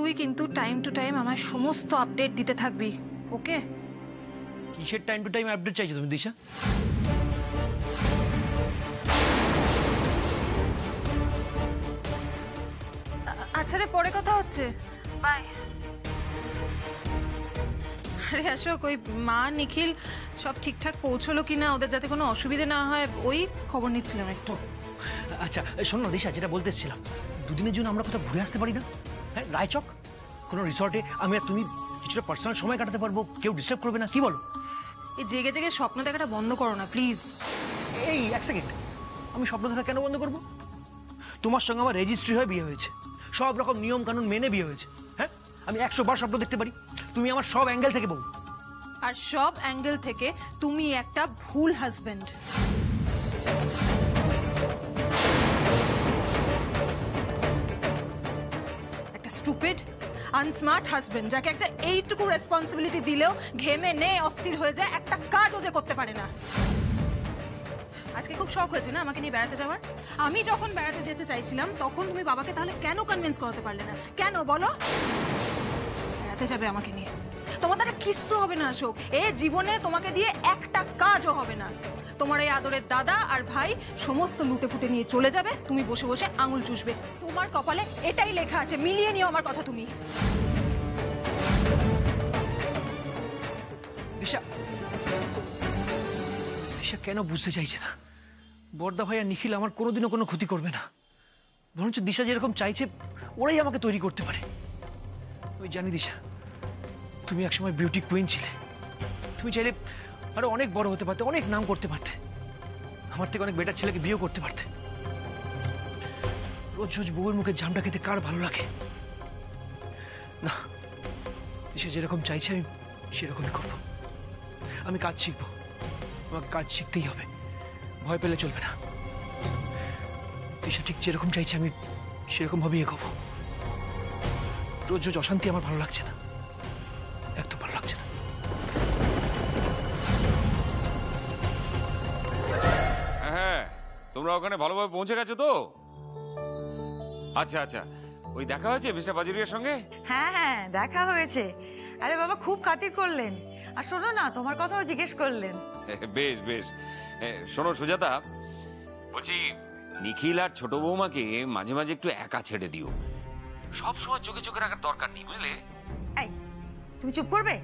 তুই কিন্তু time to time আমার সমস্ত আপডেট দিতে থাকবি, ওকে? কিসের টাইম টু টাইম আপডেট চাইছো তুমি দিশা? আচ্ছা রে, পরে কথা হচ্ছে, বাই। আরে অশোক, ওই মা নিখিল সব ঠিকঠাক পৌঁছলো কিনা, ওদের যাতে কোনো অসুবিধে না হয় ওই খবর নিচ্ছিলাম একটু। আচ্ছা শোনো না দিশা, যেটা বলতে এসেছিলাম, দুদিনের জন্য আমরা কোথাও ঘুরে আসতে পারি না? হ্যাঁ, রায়চক কোনো রিসর্টে আমি আর তুমি কিছুটা পার্সোনাল সময় কাটাতে পারবো, কেউ ডিস্টার্ব করবে না, কি বলো? এই জেগে জেগে স্বপ্ন দেখাটা বন্ধ করো না প্লিজ। এই এক সেকেন্ড, আমি স্বপ্ন দেখা কেন বন্ধ করবো? তোমার সঙ্গে আমার রেজিস্ট্রি হয়ে বিয়ে হয়েছে, সব রকম নিয়ম কানুন মেনে বিয়ে হয়েছে। হ্যাঁ, আমি 100 বার স্বপ্ন দেখতে পারি, তুমি আমার সব অ্যাঙ্গেল থেকে বউ। আর সব অ্যাঙ্গেল থেকে তুমি একটা ভুল হাজবেন্ড। একটা স্টুপিড আনস্মার্ট হাজবেন্ড, যাকে একটা এইটুকু রেসপন্সিবিলিটি দিলেও ঘেমে নে অস্থির হয়ে যায়, একটা কাজও যে করতে পারে না। আজকে খুব শখ হয়েছে না আমাকে নিয়ে বেড়াতে যাওয়ার? আমি যখন বেড়াতে যেতে চাইছিলাম তখন তুমি বাবাকে তাহলে কেন কনভিন্স করাতে পারলে না? কেন বলো? বেড়াতে যাবে আমাকে নিয়ে, তোমার দ্বারা কিচ্ছু হবে না অশোক, এ জীবনে তোমাকে দিয়ে একটা কাজও হবে না। তোমার এই আদরের দাদা আর ভাই সমস্ত লুটে ফুটে নিয়ে চলে যাবে, তুমি বসে বসে আঙুল চুষবে। তোমার কপালে এটাই লেখা আছে, মিলিয়ে নিও আমার কথা তুমি। দিশা, দিশা কেন বুঝতে চাইছে না? বর্দা ভাই আর নিখিল আমার কোনোদিনও কোনো ক্ষতি করবে না, বরঞ্চ দিশা যেরকম চাইছে ওরাই আমাকে তৈরি করতে পারে। ওই জানি দিশা, তুমি একসময় বিউটি কুইন ছিলে, তুমি চাইলে আরো অনেক বড় হতে পারতে, অনেক নাম করতে পারতে, আমার থেকে অনেক বেটার ছেলেকে বিয়ে করতে পারতে। রোজ রোজ বউয়ের মুখে জামটা খেতে কার ভালো লাগে? না, দিশা যেরকম চাইছে আমি সেরকমই করব। আমি কাজ শিখবো, আমাকে কাজ শিখতেই হবে, ভয় পেলে চলবে না। দিশা ঠিক যেরকম চাইছে আমি সেরকম ভাবেই এগোবো। রোজ রোজ অশান্তি আমার ভালো লাগছে না, একদম ভালো লাগছে না। হ্যাঁ, তোমরা ওখানে ভালোভাবে পৌঁছে গেছো তো? আচ্ছা আচ্ছা, ওই দেখা হয়েছে মিস্টার বাজুরিয়ার সঙ্গে? হ্যাঁ হ্যাঁ, দেখা হয়েছে। আরে বাবা, খুব খাতির করলেন। আর শোনো না, তোমার কথাও জিজ্ঞেস করলেন। বেশ বেশ। শোনো সুজাতা, বলছি নিখিল আর ছোট বৌমাকে মাঝে মাঝে একটু একা ছেড়ে দিও, সব সময় চোখে চোখে রাখার দরকার নেই, বুঝলে? এই, তুমি চুপ করবে?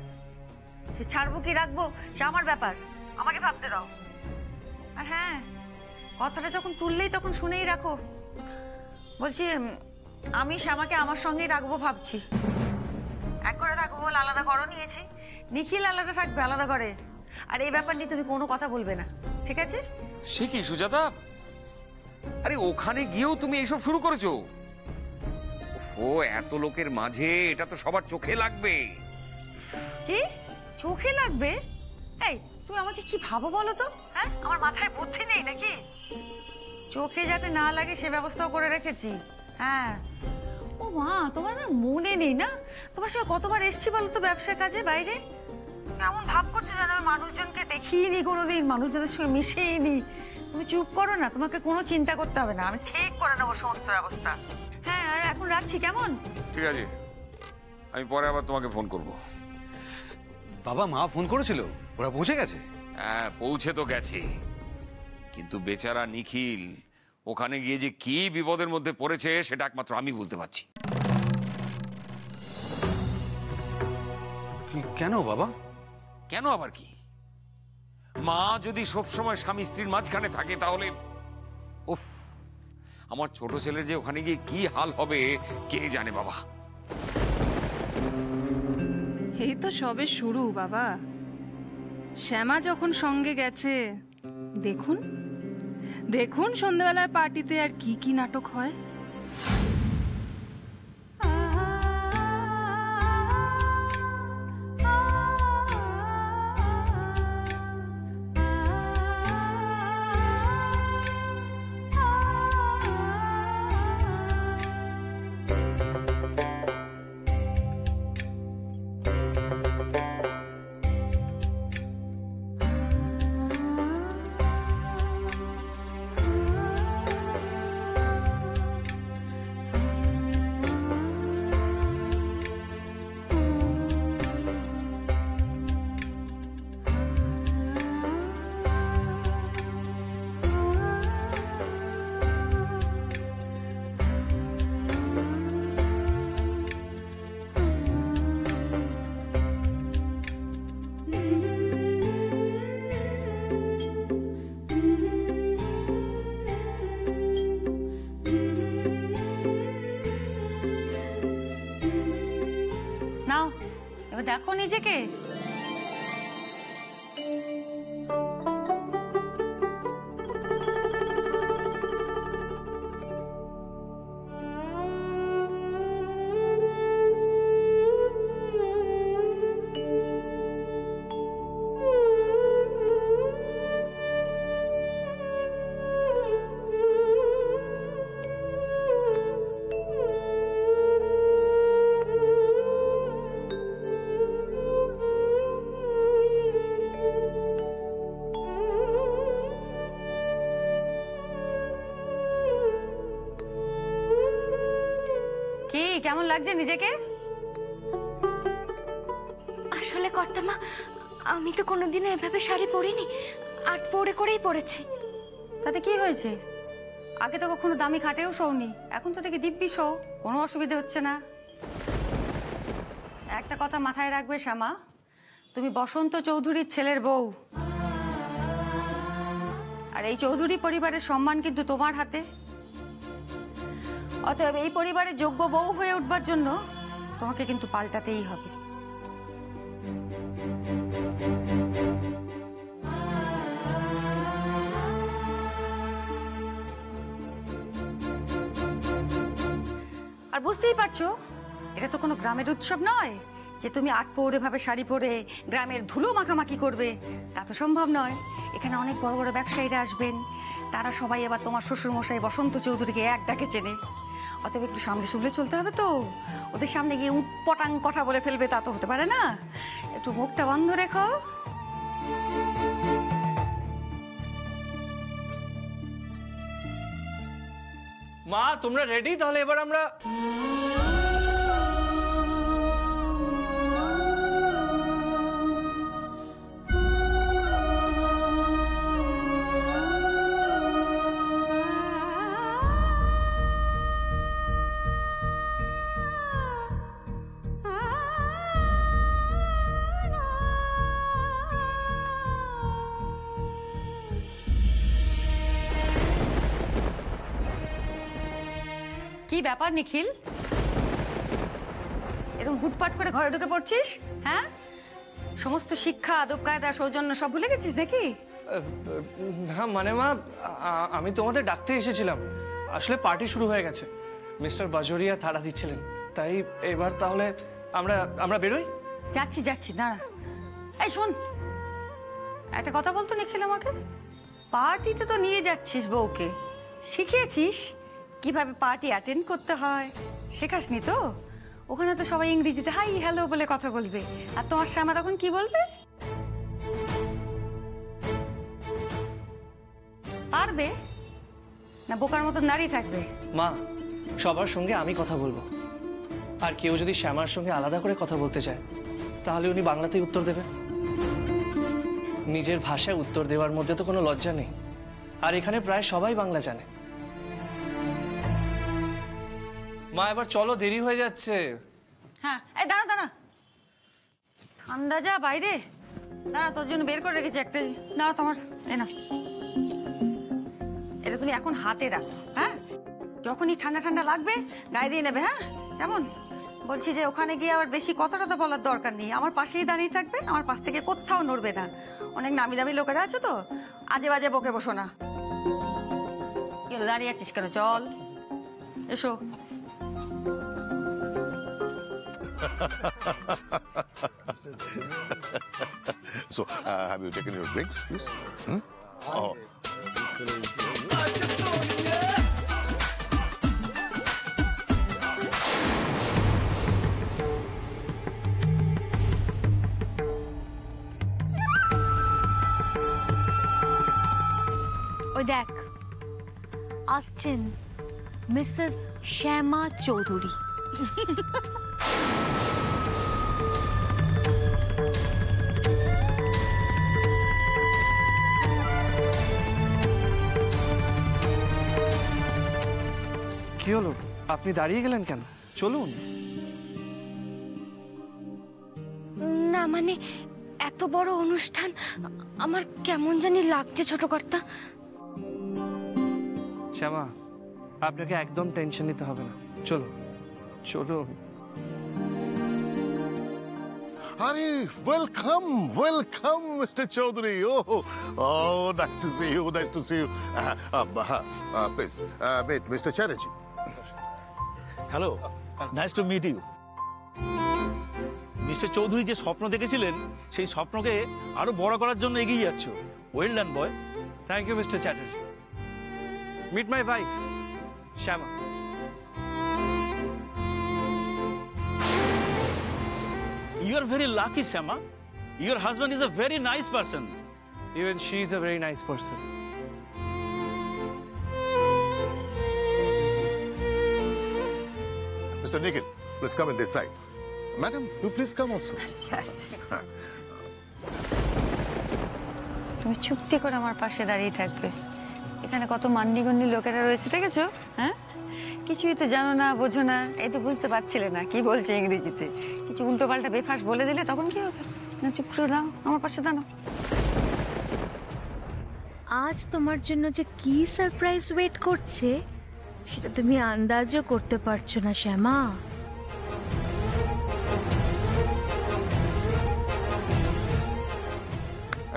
সে ছাড়বো কি রাখবো সে আমার ব্যাপার, আমাকে ভাবতে দাও। আর হ্যাঁ, কথাটা যখন তুললেই তখন শুনেই রাখো। বলছি, আমি শ্যামাকে আমার সঙ্গেই রাখবো ভাবছি। এক করে থাকবো বলে আলাদা ঘরও নিয়েছি, নিখিল আলাদা থাকবে আলাদা ঘরে। আর এই ব্যাপার নিয়ে তুমি কোনো কথা বলবে না, ঠিক আছে? সে কি সুজাতা, আরে ওখানে গিয়েও তুমি এইসব শুরু করেছো? ও এত লোকের মাঝে এটা তো সবার চোখে লাগবে। কি চোখে লাগবে? এই, তুমি আমাকে কি ভাবো বলো তো? হ্যাঁ, আমার মাথায় বুদ্ধি নেই নাকি? চোখে যাতে না লাগে সে ব্যবস্থাও করে রেখেছি। হ্যাঁ। ও মা, তোমার না মনে নেই না? তোমার সঙ্গে কতবার এসছি বলো তো ব্যবসার কাজে বাইরে? এমন ভাব করছো যেন আমি মানুষজনকে দেখিনি কোনোদিন, মানুষজনের সঙ্গে মিশিয়েইনি। তুমি চুপ করো না, তোমাকে কোনো চিন্তা করতে হবে না, আমি ঠিক করে নেবো সমস্ত ব্যবস্থা। হ্যাঁ, আর এখন রাখছি, কেমন? ঠিক আছে, আমি পরে আবার তোমাকে ফোন করব। বাবা, মা ফোন করেছিল, ওরা পৌঁছে গেছে? হ্যাঁ, পৌঁছে তো গেছে, কিন্তু বেচারা নিখিল ওখানে গিয়ে যে কি বিপদের মধ্যে পড়েছে সেটা একমাত্র আমি বুঝতে পারছি। কেন বাবা? কেন আবার কি? মা যদি সবসময় স্বামী স্ত্রীর মাঝখানে থাকে তাহলে উফ, আমার ছোট ছেলের যে ওখানে গিয়ে কি হাল হবে কে জানে বাবা। এই তো সবে শুরু বাবা, শ্যামা যখন সঙ্গে গেছে, দেখুন দেখুন সন্ধ্যাবেলার পার্টিতে আর কি কি নাটক হয়। তবে দেখো নিজেকে। কি কেমন লাগছে নিজেকে? আসলে কর্তামা, আমি তো কোনোদিনও এভাবে শাড়ি পরিনি, আর পরে করেই পরেছি। তাতে কি হয়েছে? আগে তো কখনো দামি খাটেও শোনি, এখন তো দেখি দিব্যি শো, কোনো অসুবিধা হচ্ছে না। একটা কথা মাথায় রাখবে শ্যামা, তুমি বসন্ত চৌধুরীর ছেলের বউ, আর এই চৌধুরী পরিবারের সম্মান কিন্তু তোমার হাতে। অতএব এই পরিবারের যোগ্য বউ হয়ে উঠবার জন্য তোমাকে কিন্তু পাল্টাতেই হবে। আর বুঝতেই পারছো, এটা তো কোনো গ্রামের উৎসব নয় যে তুমি আটপৌরে ভাবে শাড়ি পরে গ্রামের ধুলো মাখামাখি করবে, তা তো সম্ভব নয়। এখানে অনেক বড় বড় ব্যবসায়ীরা আসবেন, তারা সবাই এবার তোমার শ্বশুরমশাই বসন্ত চৌধুরীকে এক ডাকে চেনে। অতএব একটু সামনে সামলে চলতে হবে তো, ওদের সামনে গিয়ে উটপটাং কথা বলে ফেলবে তা তো হতে পারে না। একটু মুখটা বন্ধ রেখো। মা তোমরা রেডি? তাহলে এবার আমরা কি ব্যাপার নিখিল, এরকম হুটপাট করে ঘরে ঢুকে পড়ছিস? হ্যাঁ, সমস্ত শিক্ষা আদব কায়দা সৌজন্য সব ভুলে গেছিস নাকি? না মানে মা, আমি তোমাদের ডাকতে এসেছিলাম। আসলে পার্টি শুরু হয়ে গেছে, মিস্টার বাজোরিয়া তাড়া দিচ্ছিলেন, তাই এবার তাহলে আমরা বেরোই। যাচ্ছি যাচ্ছি, দাঁড়া। এই শোন, একটা কথা বলতো নিখিল আমাকে, পার্টিতে তো নিয়ে যাচ্ছিস বউকে, শিখিয়েছিস কিভাবে পার্টি অ্যাটেন্ড করতে হয়? শেখাসনি তো? ওখানে তো সবাই ইংরেজিতে হাই হ্যালো বলে কথা বলবে, আর তোমার শ্যামা তখন কি বলবে? পারবে না বোকার মতন দাঁড়িয়ে থাকবে? মা, সবার সঙ্গে আমি কথা বলবো, আর কেউ যদি শ্যামার সঙ্গে আলাদা করে কথা বলতে চায় তাহলে উনি বাংলাতেই উত্তর দেবেন। নিজের ভাষায় উত্তর দেওয়ার মধ্যে তো কোনো লজ্জা নেই, আর এখানে প্রায় সবাই বাংলা জানে। মা এবার চলো, দেরি হয়ে যাচ্ছে। হ্যাঁ, এই দাঁড়া দাঁড়া, ঠান্ডা যা বাইরে, দাঁড়া তোর জন্য বের করে রেখেছি একটা। দাঁড়া, তোমার এ না, এটা তুমি এখন হাতে রাখো। হ্যাঁ, যখনই ঠান্ডা ঠান্ডা লাগবে গায়ে দিয়ে নেবে। হ্যাঁ, কেমন? বলছি যে ওখানে গিয়ে আবার বেশি কথাটা তো বলার দরকার নেই, আমার পাশেই দাঁড়িয়ে থাকবে, আমার পাশ থেকে কোথাও নড়বে না। অনেক নামি দামি লোকেরা আছে তো, আজে বাজে বকে বসো না। কি হলো, দাঁড়িয়ে আছিস কেন? চল, এসো। So, have you taken your drinks, please? Oh. ওই দেখ, আসছেন মিসেস শ্যামা চৌধুরী। কি হলো, আপনি দাঁড়িয়ে গেলেন কেন? চলুন। না মানে, এত বড় অনুষ্ঠান, আমার কেমন জানি লাগছে ছোট কর্তা। শ্যামা, আপনাকে একদম টেনশন নিতে হবে না, চলো চলো। Hari, welcome, welcome, Mr. Chaudhary. Oh, nice to see you, nice to see you. Please, meet Mr. Chatterjee. Hello, nice to meet you. Mister Chowdhury যে স্বপ্ন দেখেছিলেন সেই স্বপ্নকে আরো বড় করার জন্য এগিয়ে যাচ্ছ। Well done boy. Thank you mister Chatterjee. Meet my wife Shyama. You are very lucky, Shama. Your husband is a very nice person. Even she is a very nice person. Mr. Nikhil, please come in this side. Madam, you please come also. তুমি চুক্তি করে আমার পাশে দাঁড়িয়ে থাকবে। এখানে কত মান্যগণ্য লোকেরা রয়েছে দেখেছো? হ্যাঁ, কিছুই তো জানো না, বোঝো না, এই তো বুঝতে পারছিলে না কি বলছে ইংরেজিতে। কিছু উল্টো পাল্টা বেফাস বলে দিলে তখন কি হবে? না, চুপ করে দাও, আমার পাশে দাঁড়াও। আজ তোমার জন্য যে কি সারপ্রাইজ ওয়েট করছে সেটা তুমি আন্দাজও করতে পারছো না শ্যামা।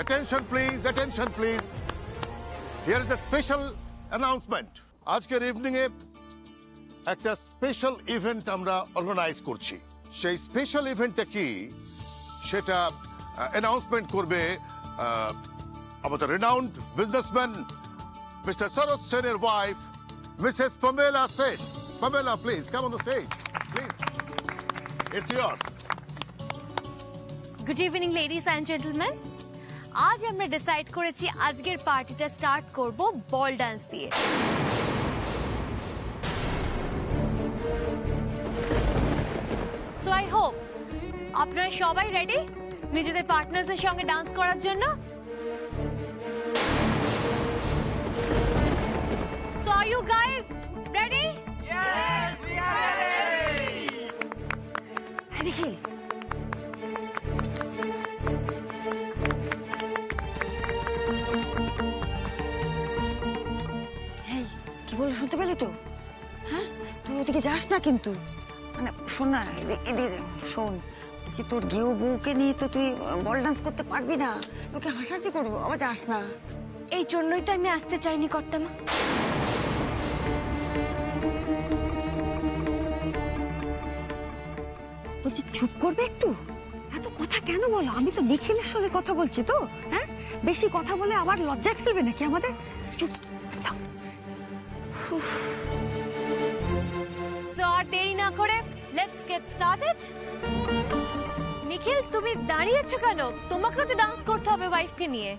Attention please, attention please. Here is a special announcement. আজকের ইভিনিং এ একটা স্পেশাল ইভেন্ট আমরা অর্গানাইজ করছি। সেই স্পেশাল ইভেন্টটা কি সেটা অ্যানাউন্সমেন্ট করবে আমাদের রিনাউন্ড বিজনেসম্যান মিস্টার শরৎ সেনের wife Mrs Pamela Sen. Pamela, please come on the stage, please. It's years. Good evening ladies and gentleman. আজ আমরা ডিসাইড করেছি আজকের পার্টিটা স্টার্ট করব বল ডান্স দিয়ে। সো আই হোপ আপনারা সবাই রেডি নিজেদের পার্টনারদের সঙ্গে ডান্স করার জন্য। So are you guys ready? Yes, we are ready. Nikhil, কি বলে শুনতে পেলি তো? হ্যাঁ, তুই ওদিকে যাস না কিন্তু। মানে শোন না, এদিকে শোন, যে তোর গেও বউকে নিয়ে তো তুই বল ডান্স করতে পারবি না, তোকে হাসাহাসি করবো, আবার যাস না। এই জন্যই তো আমি আসতে চাইনি কর্তামা। বলছি চুপ করবে একটু, এত কথা কেন বলো? আমি তো নিখিলের সঙ্গে কথা বলছি তো। হ্যাঁ, বেশি কথা বলে আবার লজ্জায় ফেলবে নাকি আমাদের? চুপ থাক। সো আর দেরি না করে লেটস গেট স্টার্টেড। নিখিল, তুমি দাঁড়িয়ে আছো কেন? তোমাকেও তো ডান্স করতে হবে ওয়াইফকে নিয়ে।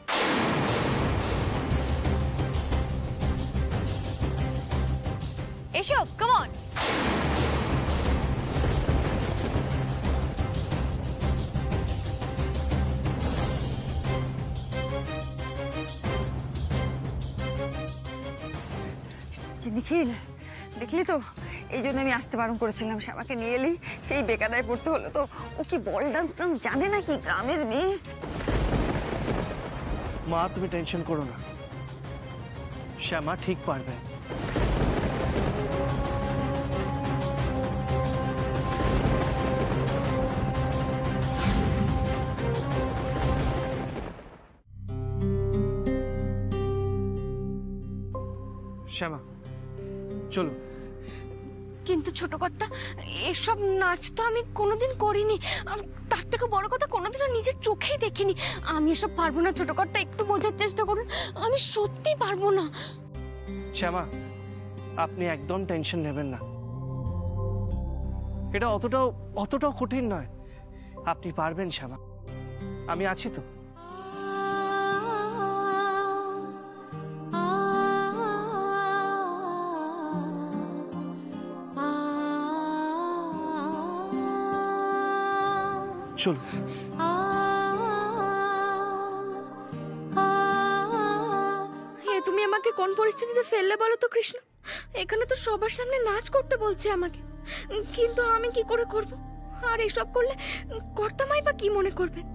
এসো, কাম অন। নিখিল, দেখলি তো, এই জন্য আমি আসতে বারণ করেছিলাম। শ্যামাকে নিয়ে এলি, সেই বেকাদায় পড়তে হলো। তো ও কি বল ডান্স টান্স জানে নাকি? গ্রামের মেয়ে। মা, তুমি টেনশন করো না, শ্যামা ঠিক পারবে। শ্যামা, চলো। কিন্তু ছোট কর্তা, এসব নাচ তো আমি কোনোদিন করিনি, আর তার থেকে বড় কথা কোনোদিনও নিজের চোখেই দেখিনি। আমি এসব পারবো না ছোট কর্তা, একটু বোঝার চেষ্টা করুন, আমি সত্যি পারবো না। শ্যামা, আপনি একদম টেনশন নেবেন না, এটা অতটাও কঠিন নয়। আপনি পারবেন শ্যামা, আমি আছি তো। চলো। তুমি আমাকে কোন পরিস্থিতিতে ফেললে বলো তো কৃষ্ণ? এখানে তো সবার সামনে নাচ করতে বলছে আমাকে, কিন্তু আমি কি করে করব? আর এসব করলে কর্তামাই বা কি মনে করবেন?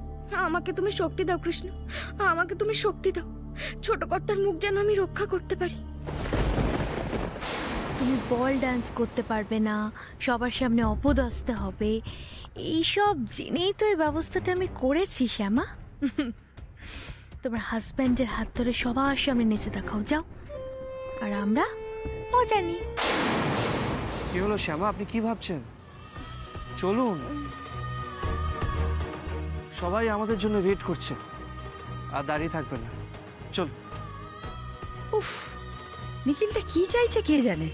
আমাকে তুমি শক্তি দাও কৃষ্ণ, আমাকে তুমি শক্তি দাও, ছোট কর্তার মুখ যেন আমি রক্ষা করতে পারি। তুমি বল ডান্স করতে পারবে না, সবার সামনে অপদস্থ হবে, এইসব জেনেই তো এই ব্যবস্থাটা আমি করেছি শ্যামা। তোমার হাজব্যান্ডের হাত ধরে সবার সামনে নেচে দেখাও, যাও। আর আমরা জানি। কি হলো শ্যামা, আপনি কি ভাবছেন? চলুন, সবাই আমাদের জন্য ওয়েট করছে, আর দাঁড়িয়ে থাকবে না। চল। উফ, নিখিলটা কি চাইছে কে জানে।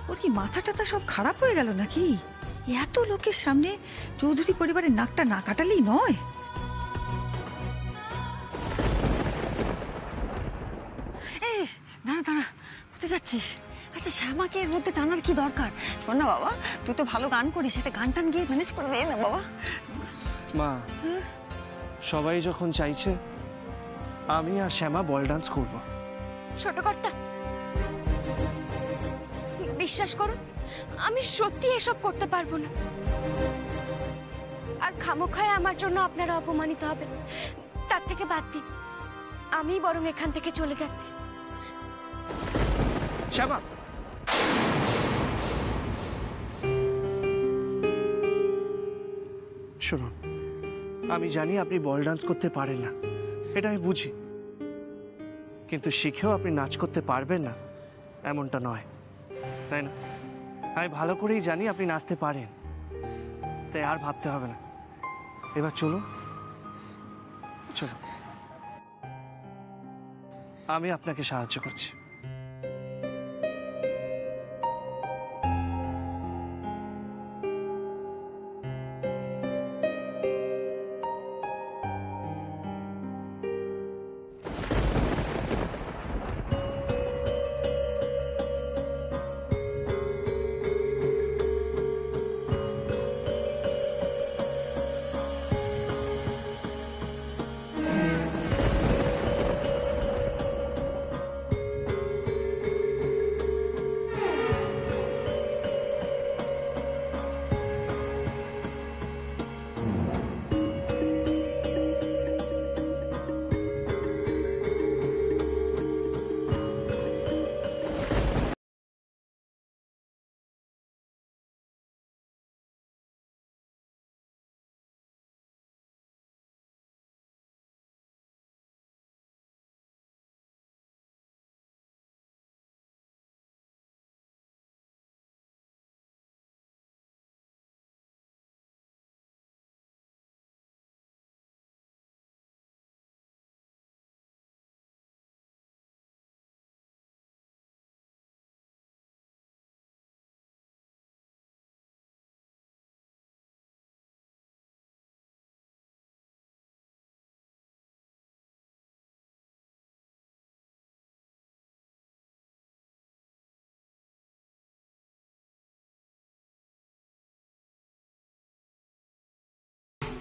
ওর কি মাথা টাথা সব খারাপ হয়ে গেল নাকি? এত লোকের সামনে চৌধুরী পরিবারের নাকটা না কাটালেই নয়। দাঁড়া দাঁড়া, কোথায় যাচ্ছিস? আচ্ছা, শ্যামাকে এর মধ্যে টানার কি দরকার? শোন না বাবা, তুই তো ভালো গান করিস, সেটা গান টান গিয়ে ম্যানেজ করে দে না বাবা। মা, সবাই যখন চাইছে, আমি আর শ্যামা বল ডান্স করব। ছোট কর্তা, বিশ্বাস করুন, আমি সত্যি এসব করতে পারবো না। আর খামোখায় আমার জন্য আপনারা অপমানিত হবেন, তার থেকে বাদ দিন। আমি বরং এখান থেকে চলে যাচ্ছি। শ্যামা, শুনুন, আমি জানি আপনি বল ডান্স করতে পারেন না, এটা আমি বুঝি, কিন্তু শিখেও আপনি নাচ করতে পারবেন না এমনটা নয়, তাই না? আমি ভালো করেই জানি আপনি নাচতে পারেন, তাই আর ভাবতে হবে না। এবার চলুন, চলো, আমি আপনাকে সাহায্য করছি।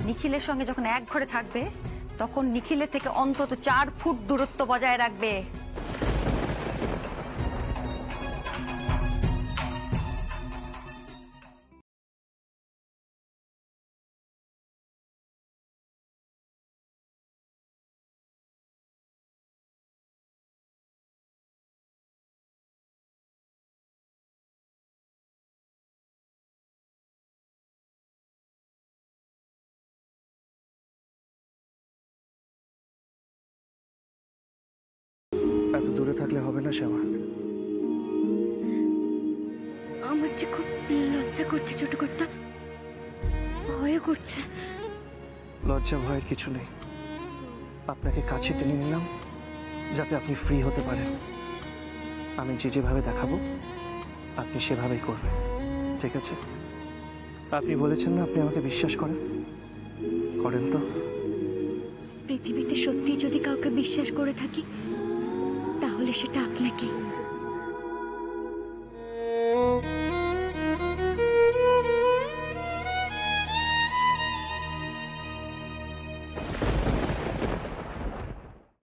নিখিলের সঙ্গে যখন এক ঘরে থাকবে, তখন নিখিলের থেকে অন্তত 4 ফুট দূরত্ব বজায় রাখবে। এত দূরে থাকলে হবে না শ্যামা। আমার যে খুব লজ্জা করছে ছোট কর্তা, ভয় করছে। লজ্জা ভয়ের কিছু নেই, আপনাকে কাছে টেনে নিলাম যাতে আপনি ফ্রি হতে পারেন। আমি যেভাবে দেখাবো আপনি সেভাবেই করবেন, ঠিক আছে? আপনি বলেছেন না আপনি আমাকে বিশ্বাস করেন, করেন তো? পৃথিবীতে সত্যি যদি কাউকে বিশ্বাস করে থাকি, তাহলে সেটা আপনাকেই।